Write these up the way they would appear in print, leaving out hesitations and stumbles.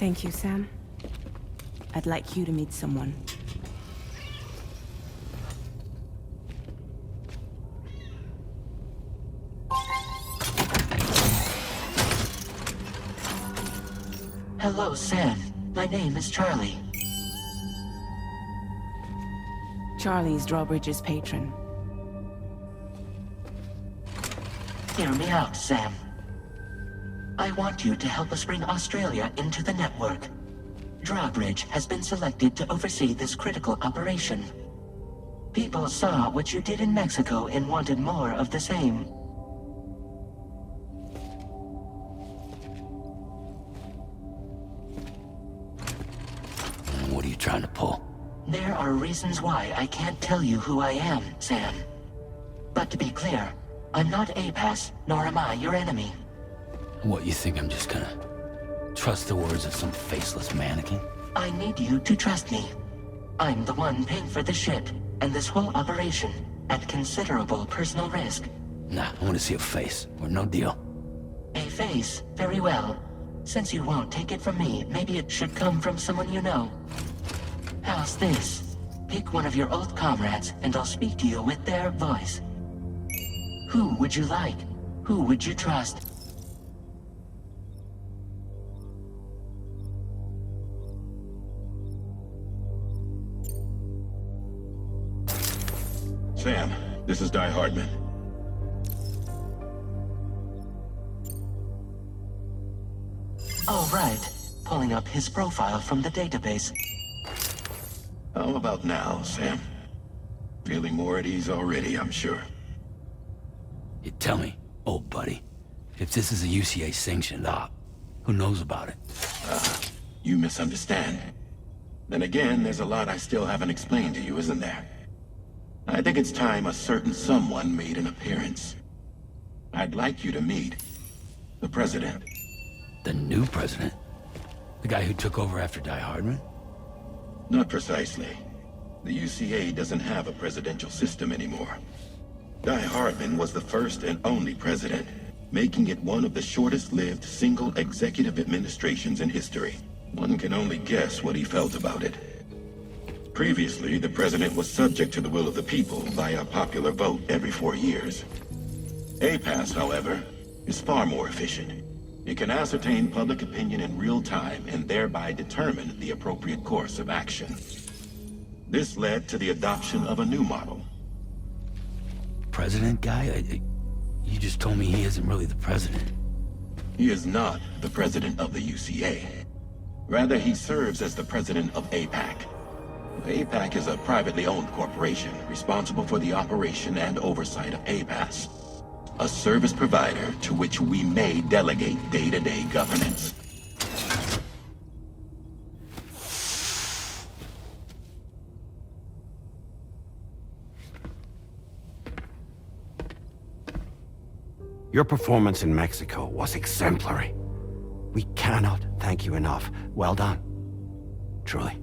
Thank you, Sam. I'd like you to meet someone. Hello, Sam. My name is Charlie. Charlie's Drawbridge's patron. Hear me out, Sam. I want you to help us bring Australia into the network. Drawbridge has been selected to oversee this critical operation. People saw what you did in Mexico and wanted more of the same. What are you trying to pull? There are reasons why I can't tell you who I am, Sam. But to be clear, I'm not APAS, nor am I your enemy. What, you think I'm just gonna trust the words of some faceless mannequin? I need you to trust me. I'm the one paying for the shit, and this whole operation, at considerable personal risk. Nah, I want to see a face, or no deal. A face? Very well. Since you won't take it from me, maybe it should come from someone you know. How's this? Pick one of your old comrades, and I'll speak to you with their voice. Who would you like? Who would you trust? Sam, this is Die Hardman. Oh, right. Pulling up his profile from the database. How about now, Sam? Feeling more at ease already, I'm sure. You tell me, old buddy, if this is a UCA-sanctioned op, who knows about it? You misunderstand. Then again, there's a lot I still haven't explained to you, isn't there? I think it's time a certain someone made an appearance. I'd like you to meet the President. The new president? The guy who took over after Die Hardman? Not precisely. The UCA doesn't have a presidential system anymore. Die Hardman was the first and only president, making it one of the shortest-lived single executive administrations in history. One can only guess what he felt about it. Previously, the president was subject to the will of the people via a popular vote every 4 years. APAS, however, is far more efficient. It can ascertain public opinion in real time and thereby determine the appropriate course of action. This led to the adoption of a new model. President guy? You just told me he isn't really the president. He is not the president of the UCA. Rather, he serves as the president of APAC. APAC is a privately owned corporation responsible for the operation and oversight of APAS, a service provider to which we may delegate day-to-day governance. Your performance in Mexico was exemplary. We cannot thank you enough. Well done. Truly.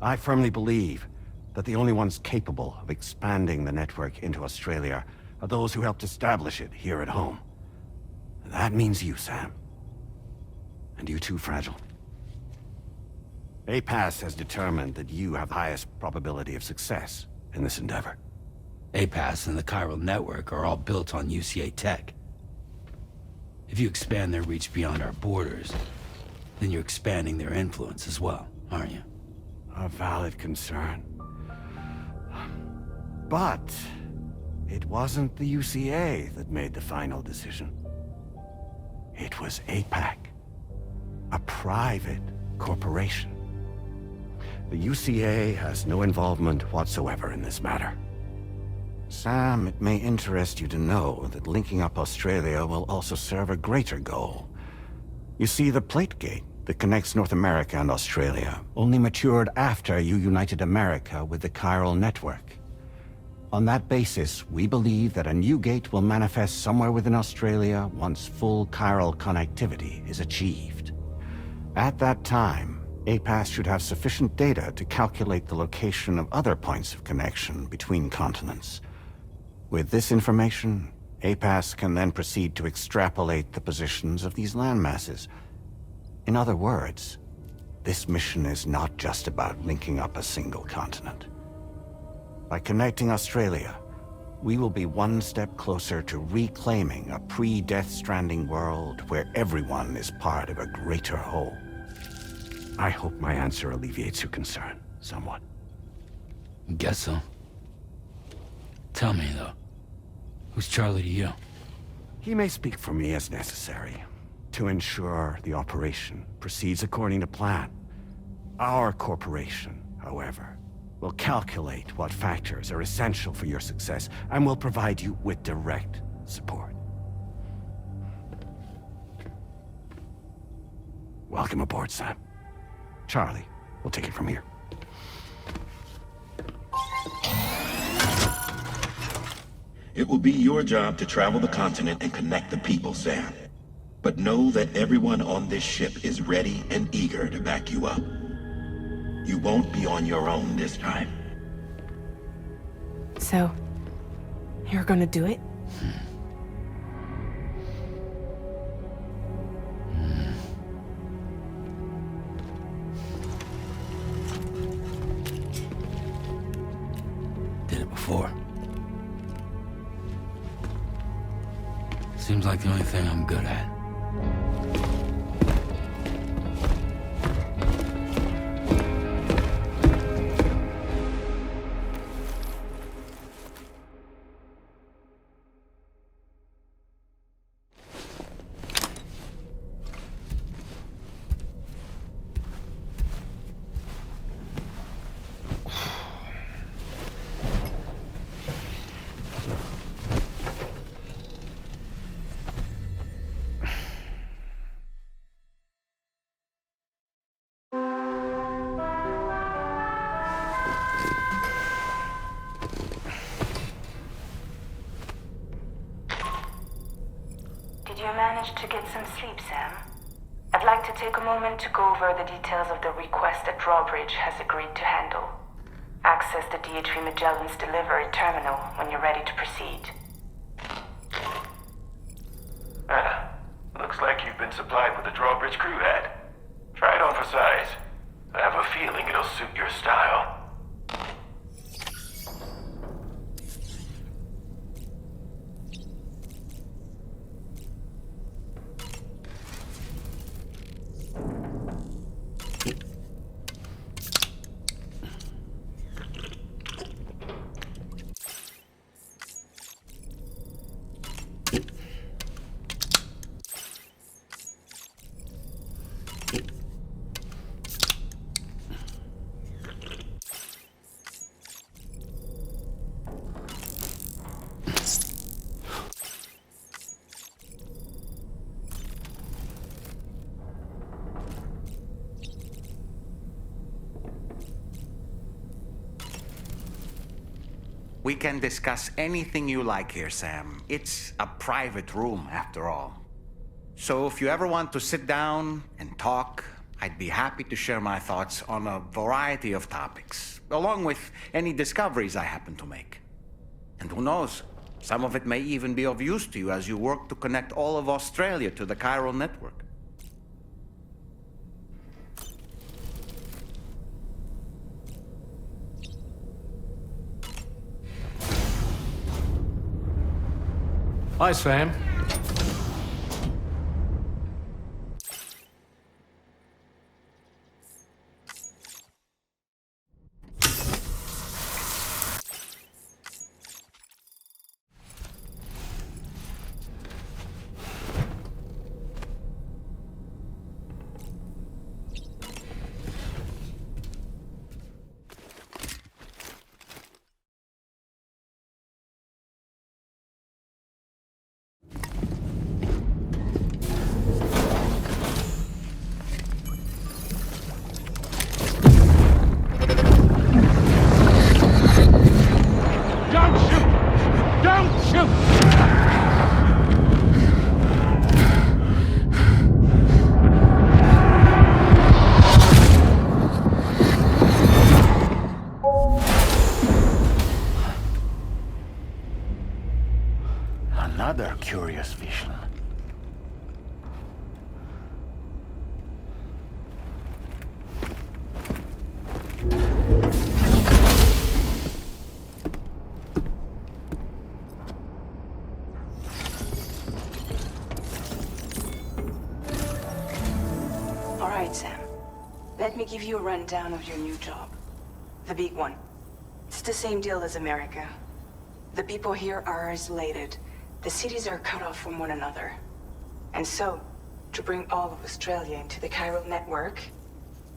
I firmly believe that the only ones capable of expanding the network into Australia are those who helped establish it here at home. That means you, Sam. And you too, Fragile. APAS has determined that you have the highest probability of success in this endeavor. APAS and the chiral network are all built on UCA tech. If you expand their reach beyond our borders, then you're expanding their influence as well, aren't you? A valid concern. But it wasn't the UCA that made the final decision. It was APAC, a private corporation. The UCA has no involvement whatsoever in this matter. Sam, it may interest you to know that linking up Australia will also serve a greater goal. You see, the plate gate that connects North America and Australia only matured after you united America with the chiral network. On that basis, we believe that a new gate will manifest somewhere within Australia once full chiral connectivity is achieved. At that time, APAS should have sufficient data to calculate the location of other points of connection between continents. With this information, APAS can then proceed to extrapolate the positions of these landmasses. In other words, this mission is not just about linking up a single continent. By connecting Australia, we will be one step closer to reclaiming a pre-Death Stranding world where everyone is part of a greater whole. I hope my answer alleviates your concern somewhat. Guess so. Tell me, though, who's Charlie to you? He may speak for me as necessary, to ensure the operation proceeds according to plan. Our corporation, however, will calculate what factors are essential for your success and will provide you with direct support. Welcome aboard, Sam. Charlie, we'll take it from here. It will be your job to travel the continent and connect the people, Sam. But know that everyone on this ship is ready and eager to back you up. You won't be on your own this time. So, you're gonna do it? Did it before. Seems like the only thing I'm good at. Did you manage to get some sleep, Sam? I'd like to take a moment to go over the details of the request that Drawbridge has agreed to handle. Access the DHV Magellan's delivery terminal when you're ready to proceed. Looks like you've been supplied with a Drawbridge crew hat. Try it on for size. I have a feeling it'll suit your style. We can discuss anything you like here, Sam. It's a private room, after all. So if you ever want to sit down and talk, I'd be happy to share my thoughts on a variety of topics, along with any discoveries I happen to make. And who knows, some of it may even be of use to you as you work to connect all of Australia to the chiral network. Hi, Sam. Another curious vision. Alright, Sam. Let me give you a rundown of your new job. The big one. It's the same deal as America. The people here are isolated. The cities are cut off from one another. And so, to bring all of Australia into the chiral network,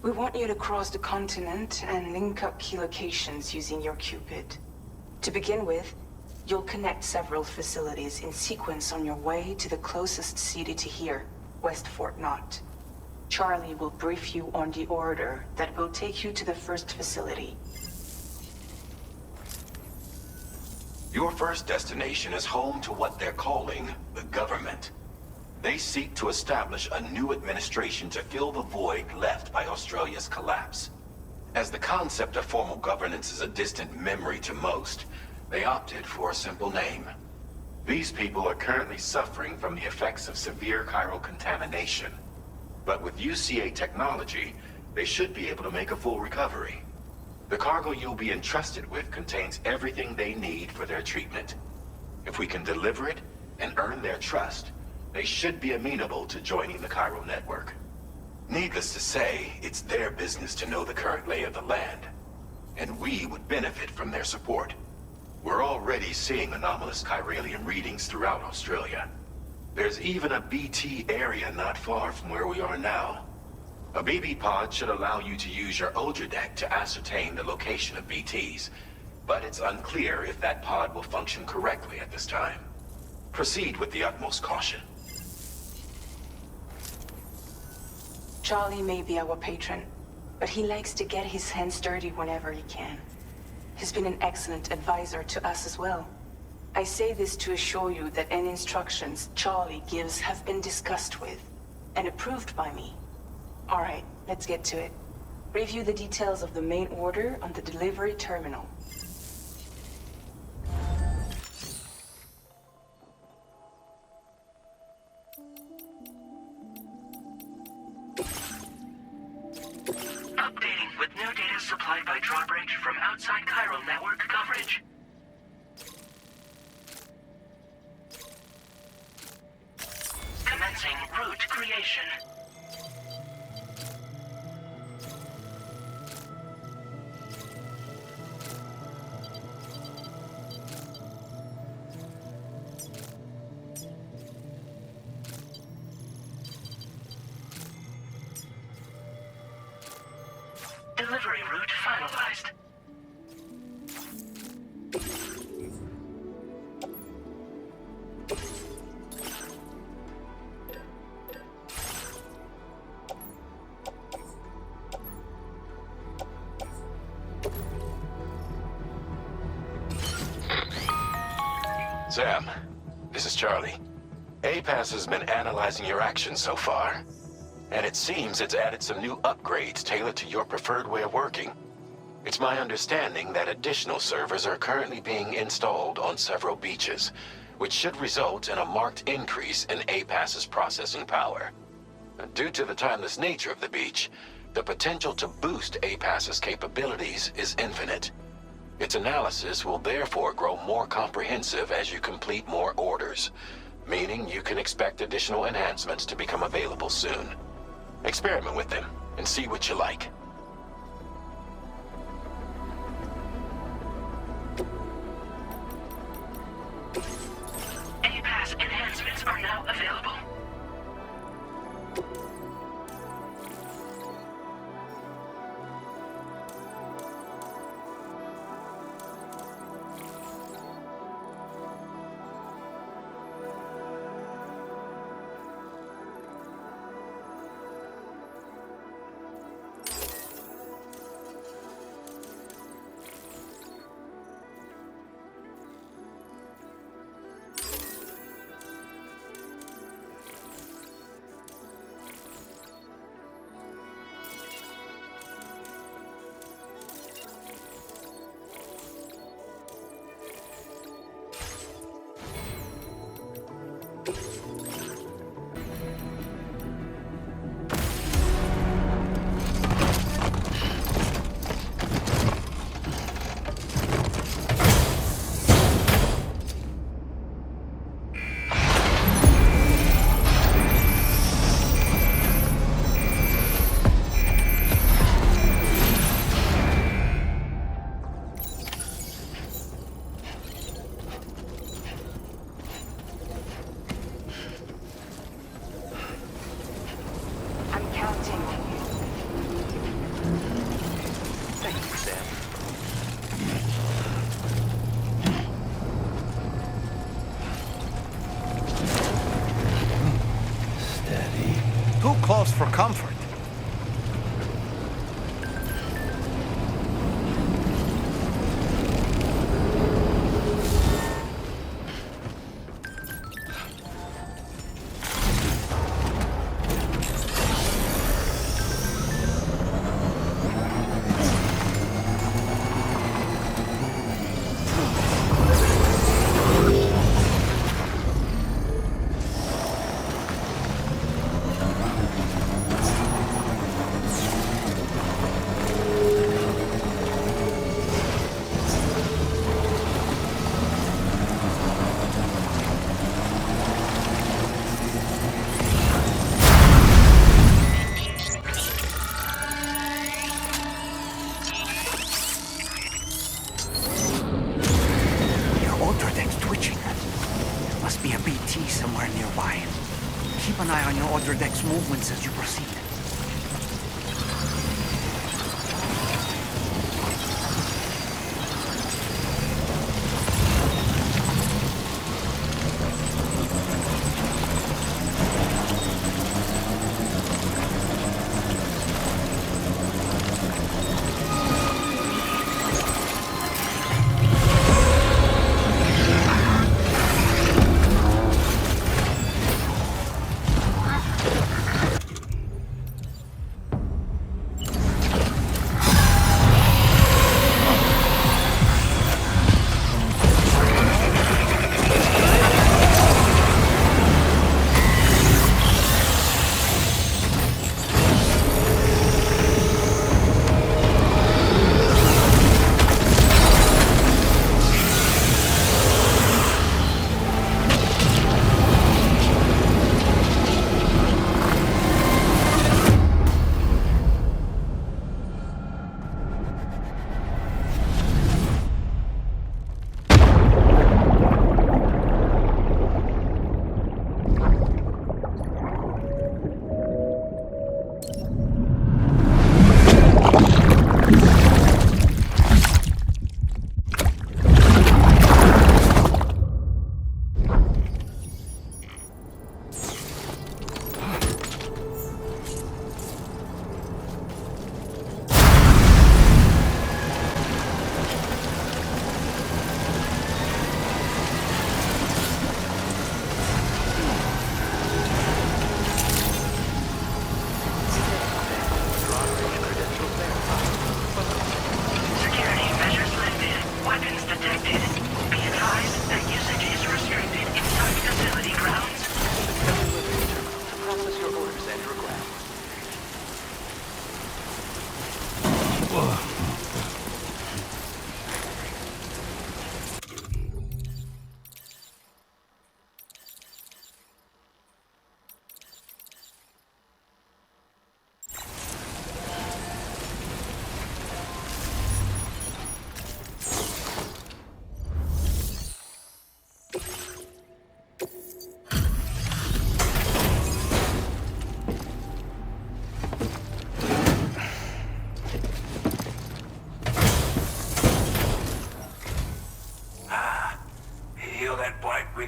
we want you to cross the continent and link up key locations using your Cupid. To begin with, you'll connect several facilities in sequence on your way to the closest city to here, West Fort Knott. Charlie will brief you on the order that will take you to the first facility. Your first destination is home to what they're calling the government. They seek to establish a new administration to fill the void left by Australia's collapse. As the concept of formal governance is a distant memory to most, they opted for a simple name. These people are currently suffering from the effects of severe chiral contamination. But with UCA technology, they should be able to make a full recovery. The cargo you'll be entrusted with contains everything they need for their treatment. If we can deliver it and earn their trust, they should be amenable to joining the chiral network. Needless to say, it's their business to know the current lay of the land, and we would benefit from their support. We're already seeing anomalous chiralium readings throughout Australia. There's even a BT area not far from where we are now. A BB pod should allow you to use your Ultra deck to ascertain the location of BTs, but it's unclear if that pod will function correctly at this time. Proceed with the utmost caution. Charlie may be our patron, but he likes to get his hands dirty whenever he can. He's been an excellent advisor to us as well. I say this to assure you that any instructions Charlie gives have been discussed with and approved by me. All right, let's get to it. Review the details of the main order on the delivery terminal. Updating with new data supplied by drawbridge from outside chiral network coverage. Commencing route creation. Delivery route finalized. Sam, this is Charlie. APAS has been analyzing your actions so far, and it seems it's added some new upgrades tailored to your preferred way of working. It's my understanding that additional servers are currently being installed on several beaches, which should result in a marked increase in APAS's processing power. Due to the timeless nature of the beach, the potential to boost APAS's capabilities is infinite. Its analysis will therefore grow more comprehensive as you complete more orders, meaning you can expect additional enhancements to become available soon. Experiment with them and see what you like. APAS enhancements are now available. calls for comfort. Movements as you proceed.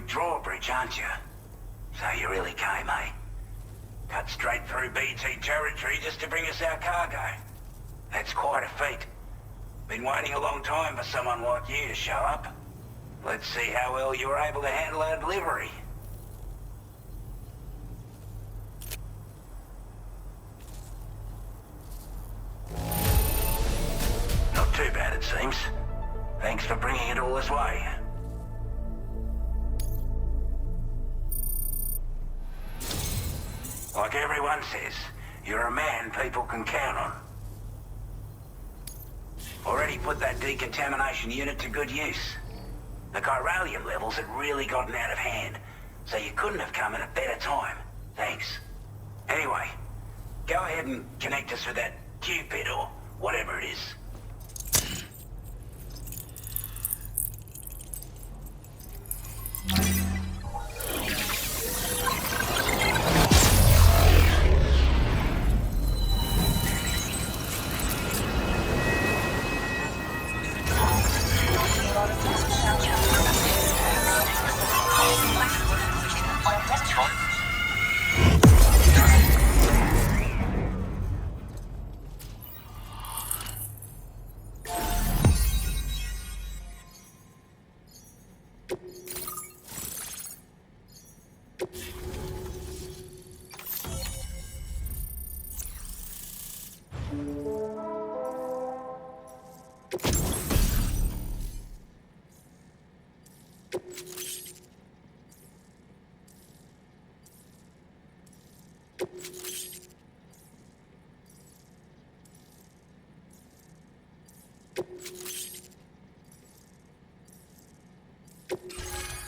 Drawbridge, aren't you? So you really came, eh? Cut straight through BT territory just to bring us our cargo. That's quite a feat. Been waiting a long time for someone like you to show up. Let's see how well you were able to handle our delivery. Not too bad, it seems. Thanks for bringing it all this way. Like everyone says, you're a man people can count on. Already put that decontamination unit to good use. The chiralium levels had really gotten out of hand, so you couldn't have come at a better time. Thanks. Anyway, go ahead and connect us with that Cupid or whatever it is.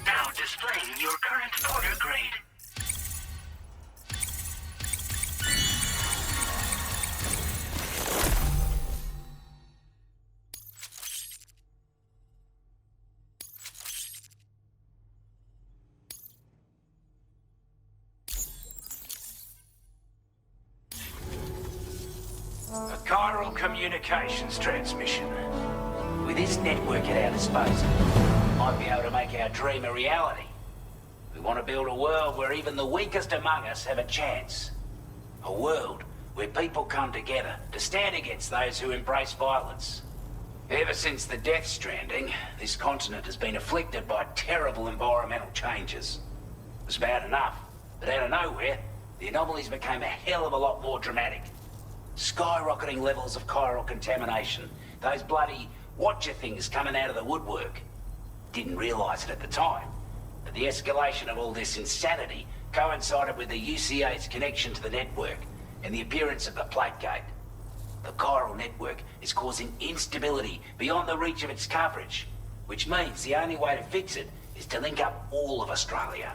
Now displaying your current order grade. A chiral communications transmission. With this network at our disposal, we might be able to make our dream a reality. We want to build a world where even the weakest among us have a chance. A world where people come together to stand against those who embrace violence. Ever since the Death Stranding, this continent has been afflicted by terrible environmental changes. It was bad enough, but out of nowhere, the anomalies became a hell of a lot more dramatic. Skyrocketing levels of chiral contamination. Those bloody watcher things coming out of the woodwork. Didn't realize it at the time, but the escalation of all this insanity coincided with the UCA's connection to the network and the appearance of the plate gate. The chiral network is causing instability beyond the reach of its coverage, which means the only way to fix it is to link up all of Australia.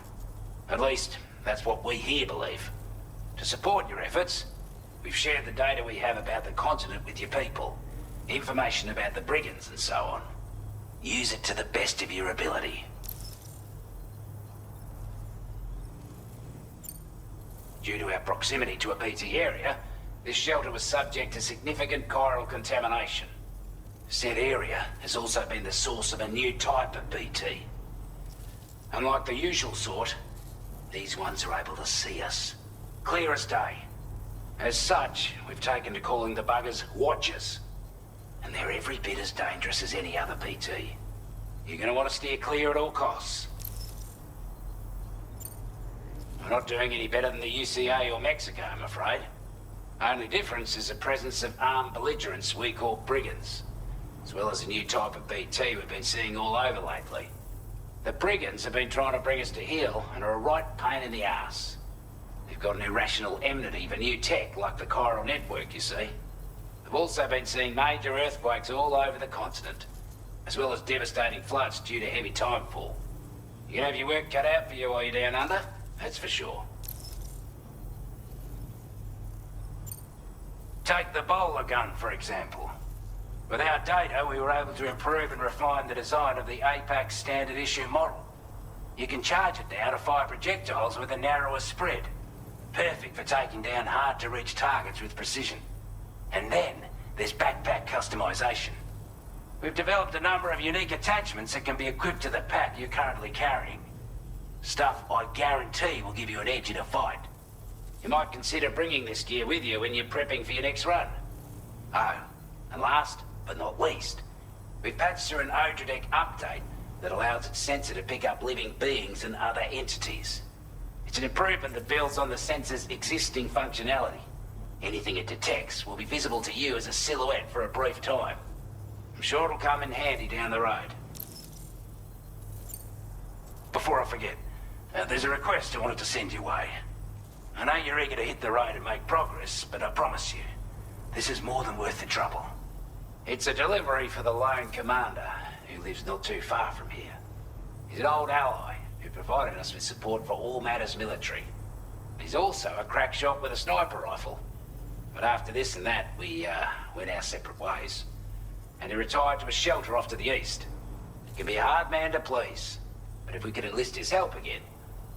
At least, that's what we here believe. To support your efforts, we've shared the data we have about the continent with your people. Information about the brigands and so on. Use it to the best of your ability. Due to our proximity to a BT area, this shelter was subject to significant chiral contamination. Said area has also been the source of a new type of BT. Unlike the usual sort, these ones are able to see us. Clear as day. As such, we've taken to calling the buggers Watchers. And they're every bit as dangerous as any other BT. You're gonna want to steer clear at all costs. We're not doing any better than the UCA or Mexico, I'm afraid. Only difference is the presence of armed belligerents we call brigands, as well as a new type of BT we've been seeing all over lately. The brigands have been trying to bring us to heel and are a right pain in the ass. They've got an irrational enmity for new tech like the chiral network, you see. We've also been seeing major earthquakes all over the continent, as well as devastating floods due to heavy timefall. You can have your work cut out for you while you're down under, that's for sure. Take the bowler gun, for example. With our data, we were able to improve and refine the design of the APAC standard issue model. You can charge it now to fire projectiles with a narrower spread. Perfect for taking down hard-to-reach targets with precision. And then, there's backpack customization. We've developed a number of unique attachments that can be equipped to the pack you're currently carrying. Stuff I guarantee will give you an edge in a fight. You might consider bringing this gear with you when you're prepping for your next run. Oh, and last but not least, we've patched through an Odradek update that allows its sensor to pick up living beings and other entities. It's an improvement that builds on the sensor's existing functionality. Anything it detects will be visible to you as a silhouette for a brief time. I'm sure it'll come in handy down the road. Before I forget, there's a request I wanted to send your way. I know you're eager to hit the road and make progress, but I promise you, this is more than worth the trouble. It's a delivery for the lone commander, who lives not too far from here. He's an old ally who provided us with support for all matters military. He's also a crack shot with a sniper rifle. But after this and that, we went our separate ways. And he retired to a shelter off to the east. He can be a hard man to please, but if we could enlist his help again,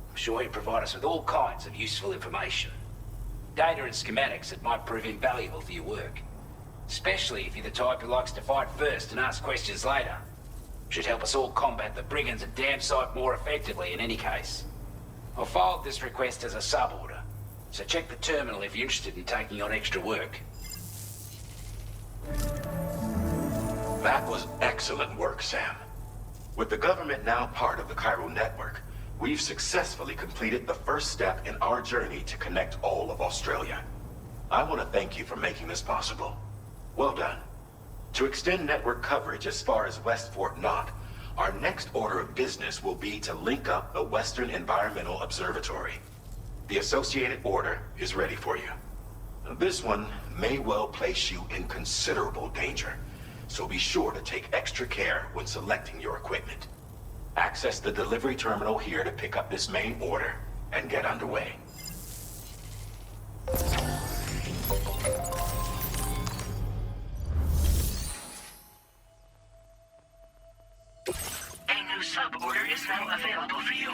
I'm sure he'd provide us with all kinds of useful information. Data and schematics that might prove invaluable for your work. Especially if you're the type who likes to fight first and ask questions later. Should help us all combat the brigands a damn sight more effectively in any case. I'll filed this request as a sub-order, so check the terminal if you're interested in taking on extra work. That was excellent work, Sam. With the government now part of the chiral network, we've successfully completed the first step in our journey to connect all of Australia. I want to thank you for making this possible. Well done. To extend network coverage as far as West Fort Knott, our next order of business will be to link up the Western Environmental Observatory. The associated order is ready for you. This one may well place you in considerable danger, so be sure to take extra care when selecting your equipment. Access the delivery terminal here to pick up this main order and get underway. A new sub-order is now available for you.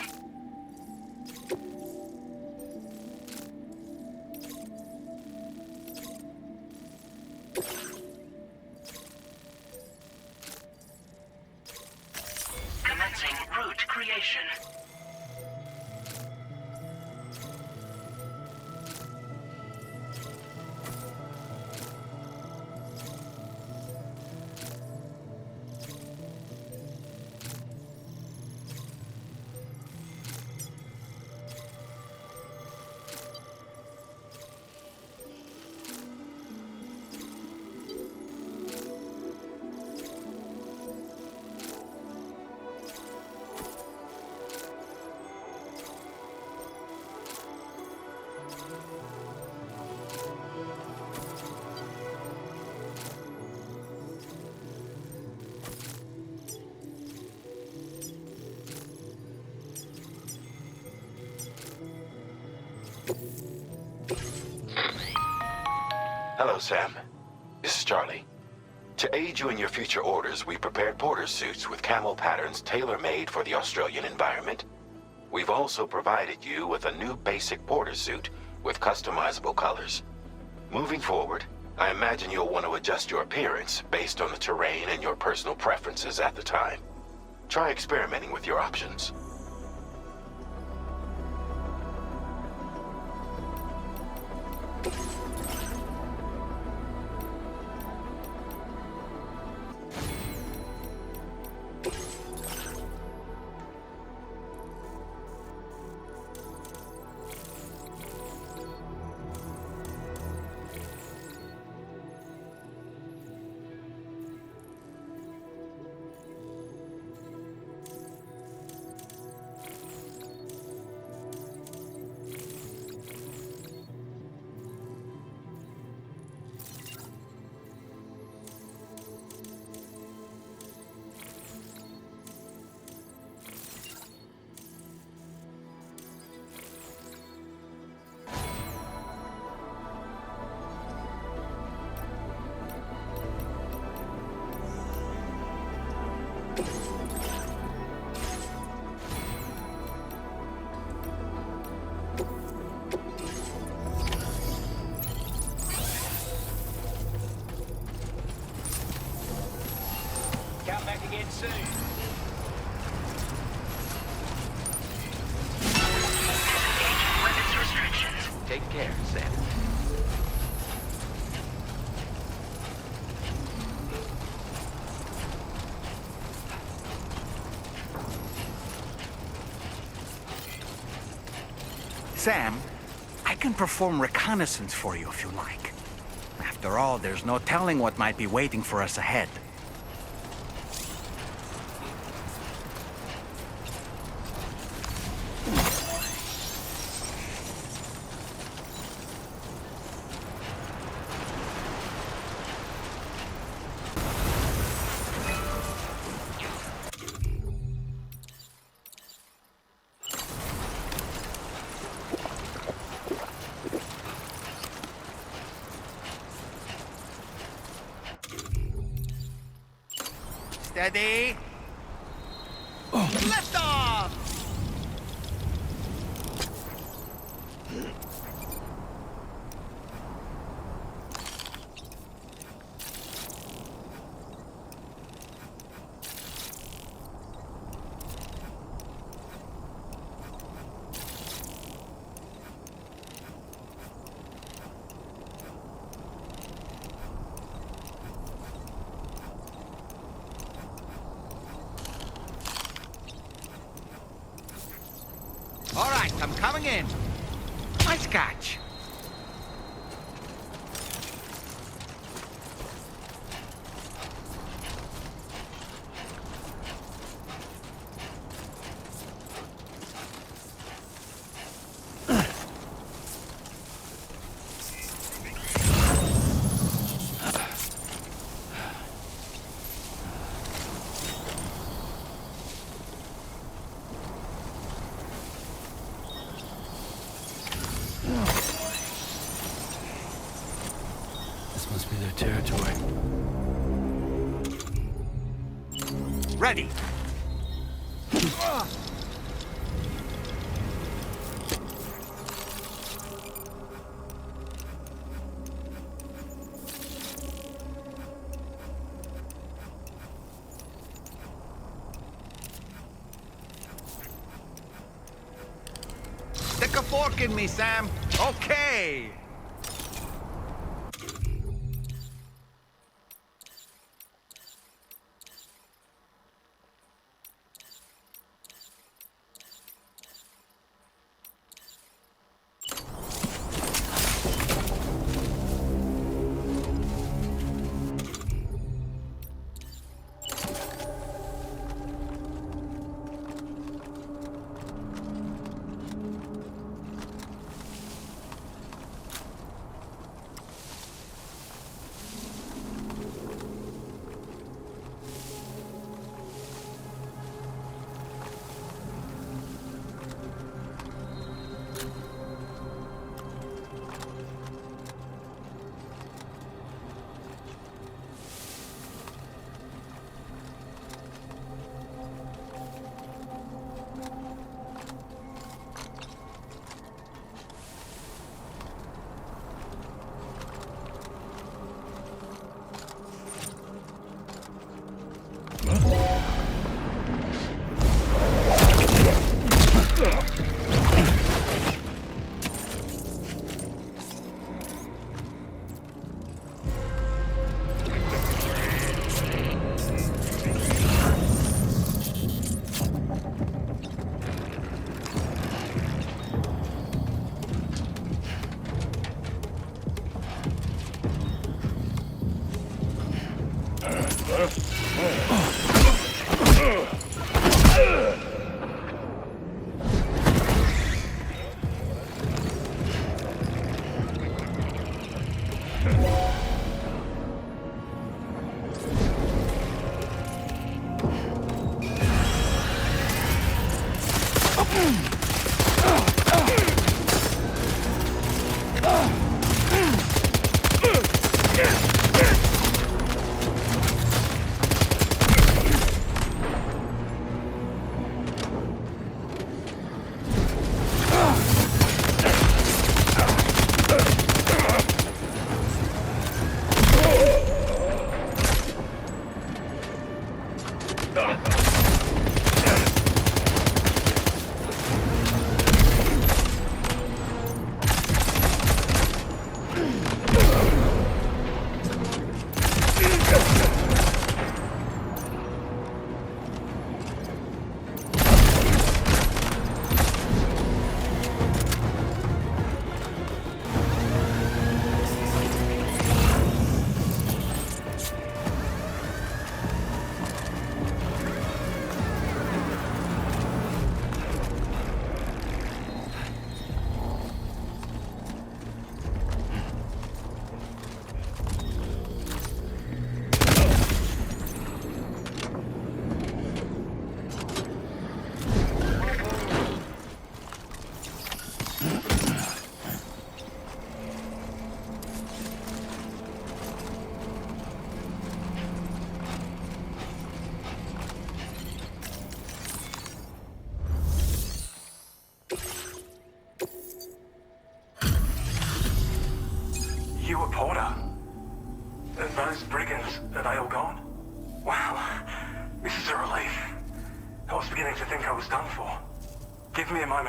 Commencing route creation. Hello, Sam. This is Charlie. To aid you in your future orders, we prepared porter suits with camel patterns tailor-made for the Australian environment. We've also provided you with a new basic porter suit with customizable colors. Moving forward, I imagine you'll want to adjust your appearance based on the terrain and your personal preferences at the time. Try experimenting with your options. Come back again soon. Weapons restrictions. Take care, Sam. Sam, I can perform reconnaissance for you if you like. After all, there's no telling what might be waiting for us ahead. Steady. Lift off! All right, I'm coming in. Nice catch. Must be their territory. Ready. Stick a fork in me, Sam. Okay.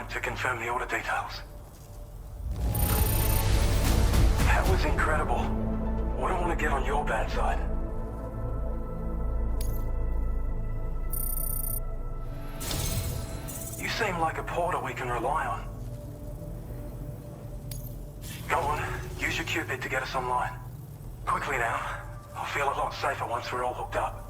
To confirm the order details. That was incredible. I don't want to get on your bad side. You seem like a porter we can rely on. Go on, use your Cupid to get us online. Quickly now. I'll feel a lot safer once we're all hooked up.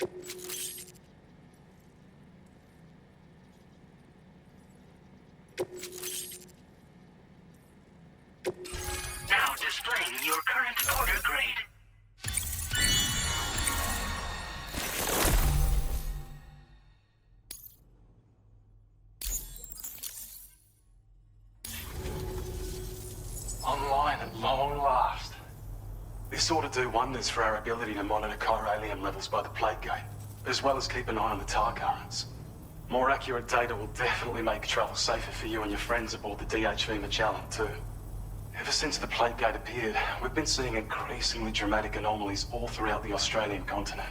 Now displaying your current order grade. Online at long last. This ought to do wonders for our ability to monitor chiralium levels by the plate gate, as well as keep an eye on the tar currents. More accurate data will definitely make travel safer for you and your friends aboard the DHV Magellan, too. Ever since the plate gate appeared, we've been seeing increasingly dramatic anomalies all throughout the Australian continent.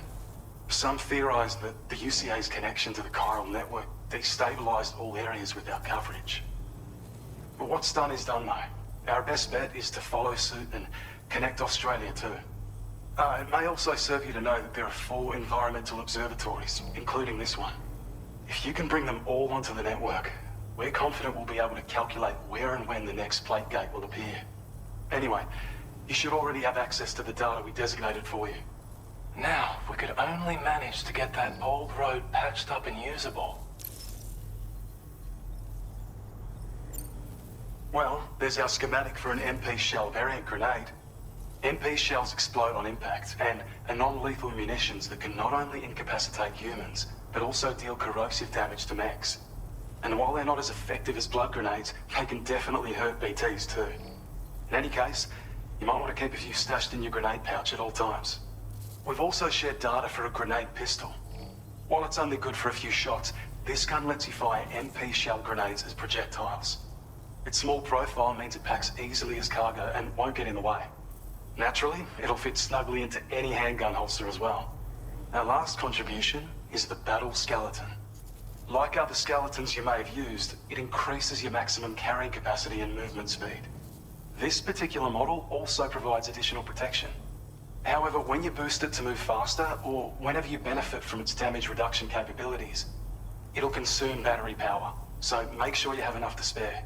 Some theorize that the UCA's connection to the chiral network destabilized all areas with our coverage. But what's done is done, though. Our best bet is to follow suit and connect Australia too. It may also serve you to know that there are 4 environmental observatories, including this one. If you can bring them all onto the network, we're confident we'll be able to calculate where and when the next plate gate will appear. Anyway, you should already have access to the data we designated for you. Now, if we could only manage to get that old road patched up and usable. Well, there's our schematic for an MP shell variant grenade. MP shells explode on impact, and are non-lethal munitions that can not only incapacitate humans, but also deal corrosive damage to mechs. And while they're not as effective as blood grenades, they can definitely hurt BTs too. In any case, you might want to keep a few stashed in your grenade pouch at all times. We've also shared data for a grenade pistol. While it's only good for a few shots, this gun lets you fire MP shell grenades as projectiles. Its small profile means it packs easily as cargo and won't get in the way. Naturally, it'll fit snugly into any handgun holster as well. Our last contribution is the battle skeleton. Like other skeletons you may have used, it increases your maximum carrying capacity and movement speed. This particular model also provides additional protection. However, when you boost it to move faster, or whenever you benefit from its damage reduction capabilities, it'll consume battery power, so make sure you have enough to spare.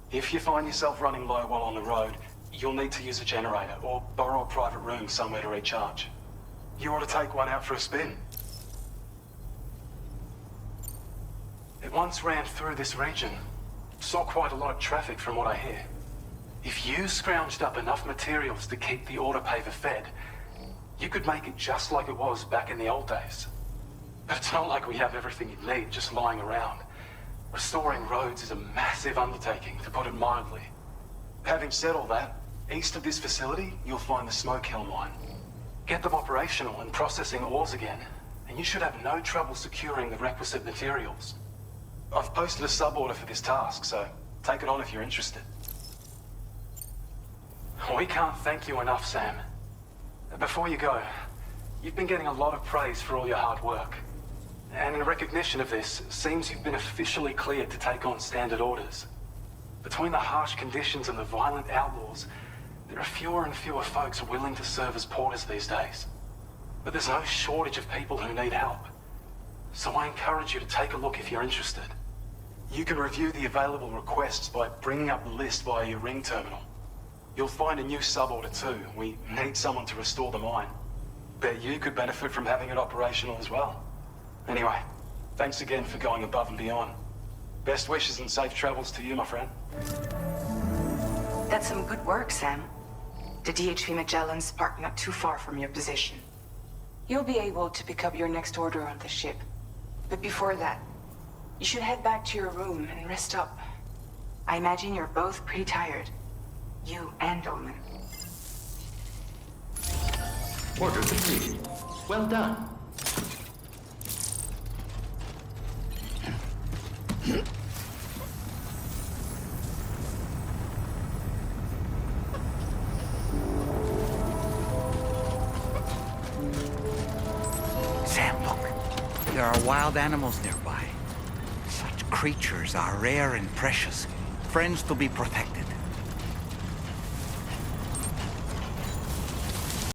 If you find yourself running low while on the road, you'll need to use a generator or borrow a private room somewhere to recharge. You ought to take one out for a spin. It once ran through this region. Saw quite a lot of traffic from what I hear. If you scrounged up enough materials to keep the autopaver fed, you could make it just like it was back in the old days. But it's not like we have everything you need just lying around. Restoring roads is a massive undertaking, to put it mildly. Having said all that, east of this facility, you'll find the Smoke Hill mine. Get them operational and processing ores again, and you should have no trouble securing the requisite materials. I've posted a sub-order for this task, so take it on if you're interested. We can't thank you enough, Sam. Before you go, you've been getting a lot of praise for all your hard work. And in recognition of this, it seems you've been officially cleared to take on standard orders. Between the harsh conditions and the violent outlaws, there are fewer and fewer folks willing to serve as porters these days. But there's no shortage of people who need help. So I encourage you to take a look if you're interested. You can review the available requests by bringing up the list via your ring terminal. You'll find a new sub-order too. We need someone to restore the mine. Bet you could benefit from having it operational as well. Anyway, thanks again for going above and beyond. Best wishes and safe travels to you, my friend. That's some good work, Sam. The DHV Magellan's parked not too far from your position. You'll be able to pick up your next order on the ship. But before that, you should head back to your room and rest up. I imagine you're both pretty tired. You and Norman. Order completed. Well done. Sam, look. There are wild animals nearby. Such creatures are rare and precious. Friends to be protected.